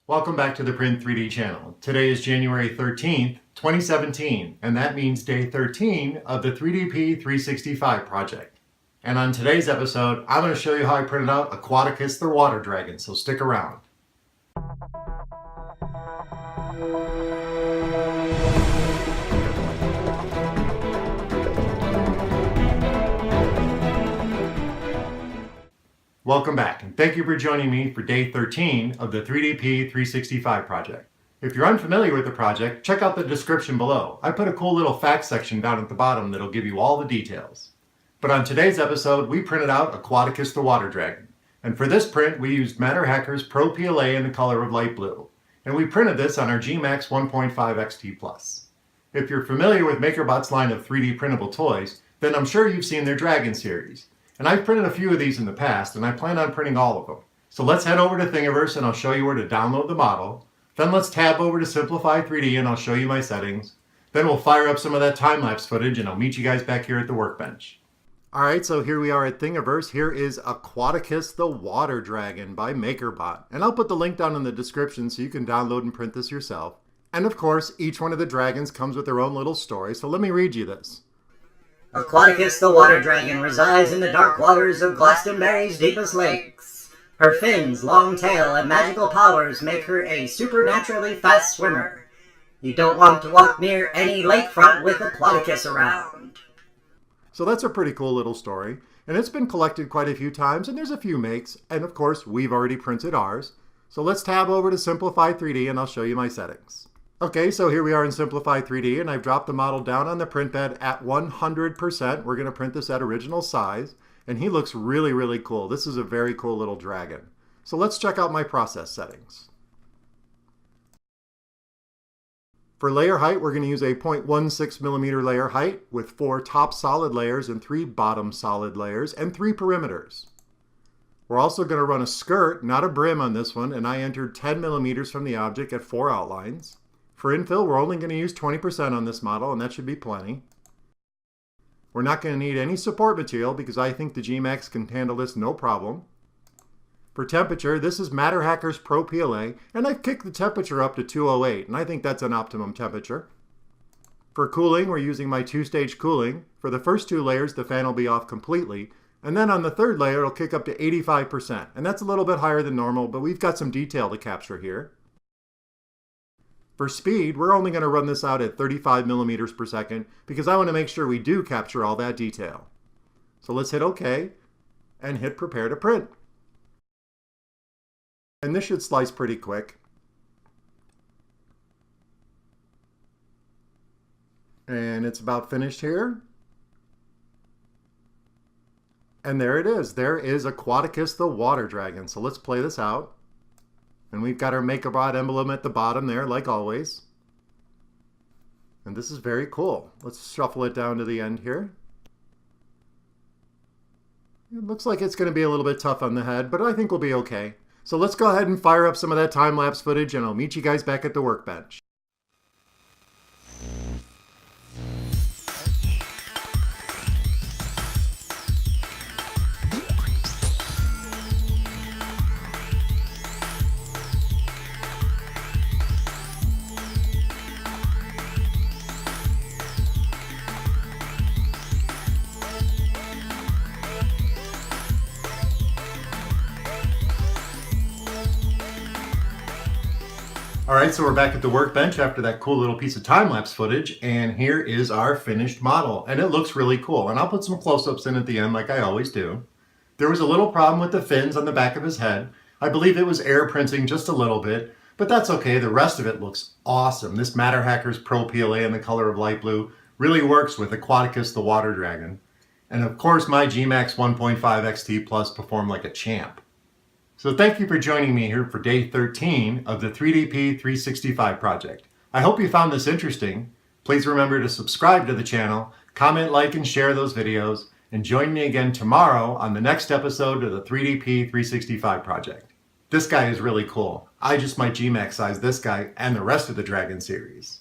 Welcome back to the Print 3D channel. Today is January 13th, 2017, and that means day 13 of the 3DP 365 project. And on today's episode, I'm going to show you how I printed out Aquaticus the Water Dragon, so stick around. Welcome back, and thank you for joining me for day 13 of the 3DP 365 project. If you're unfamiliar with the project, check out the description below. I put a cool little facts section down at the bottom that'll give you all the details. But on today's episode, we printed out Aquaticus the Water Dragon. And for this print, we used MatterHackers PRO PLA in the color of light blue. And we printed this on our gMax 1.5 XT+. If you're familiar with MakerBot's line of 3D printable toys, then I'm sure you've seen their Dragon series. And I've printed a few of these in the past, and I plan on printing all of them. So let's head over to Thingiverse and I'll show you where to download the model. Then let's tab over to Simplify 3D and I'll show you my settings. Then we'll fire up some of that time-lapse footage and I'll meet you guys back here at the workbench. Alright, so here we are at Thingiverse. Here is Aquaticus the Water Dragon by MakerBot. And I'll put the link down in the description so you can download and print this yourself. And of course, each one of the dragons comes with their own little story, so let me read you this. Aquaticus the Water Dragon resides in the dark waters of Glastonbury's deepest lakes. Her fins, long tail, and magical powers make her a supernaturally fast swimmer. You don't want to walk near any lakefront with Aquaticus around. So that's a pretty cool little story, and it's been collected quite a few times, and there's a few makes, and of course we've already printed ours. So let's tab over to Simplify 3D and I'll show you my settings. Okay, so here we are in Simplify 3D, and I've dropped the model down on the print bed at 100%. We're going to print this at original size, and he looks really, really cool. This is a very cool little dragon. So let's check out my process settings. For layer height, we're going to use a 0.16 millimeter layer height with 4 top solid layers and 3 bottom solid layers and 3 perimeters. We're also going to run a skirt, not a brim on this one, and I entered 10 millimeters from the object at 4 outlines. For infill, we're only going to use 20% on this model, and that should be plenty. We're not going to need any support material because I think the gMax can handle this no problem. For temperature, this is MatterHackers PRO PLA, and I've kicked the temperature up to 208, and I think that's an optimum temperature. For cooling, we're using my 2-stage cooling. For the first 2 layers, the fan will be off completely, and then on the 3rd layer, it'll kick up to 85%, and that's a little bit higher than normal, but we've got some detail to capture here. For speed, we're only going to run this out at 35 millimeters per second because I want to make sure we do capture all that detail. So let's hit OK and hit Prepare to Print. And this should slice pretty quick. And it's about finished here. And there it is. There is Aquaticus the Water Dragon. So let's play this out. And we've got our MakerBot emblem at the bottom there, like always. And this is very cool. Let's shuffle it down to the end here. It looks like it's going to be a little bit tough on the head, but I think we'll be okay. So let's go ahead and fire up some of that time-lapse footage, and I'll meet you guys back at the workbench. Alright, so we're back at the workbench after that cool little piece of time-lapse footage, and here is our finished model, and it looks really cool, and I'll put some close-ups in at the end like I always do. There was a little problem with the fins on the back of his head. I believe it was air printing just a little bit, but that's okay. The rest of it looks awesome. This MatterHackers PRO PLA in the color of light blue really works with Aquaticus the Water Dragon. And of course my gMax 1.5 XT Plus performed like a champ. So thank you for joining me here for day 13 of the 3DP 365 project. I hope you found this interesting. Please remember to subscribe to the channel, comment, like, and share those videos, and join me again tomorrow on the next episode of the 3DP 365 project. This guy is really cool. I just might gMax size this guy and the rest of the Dragon series.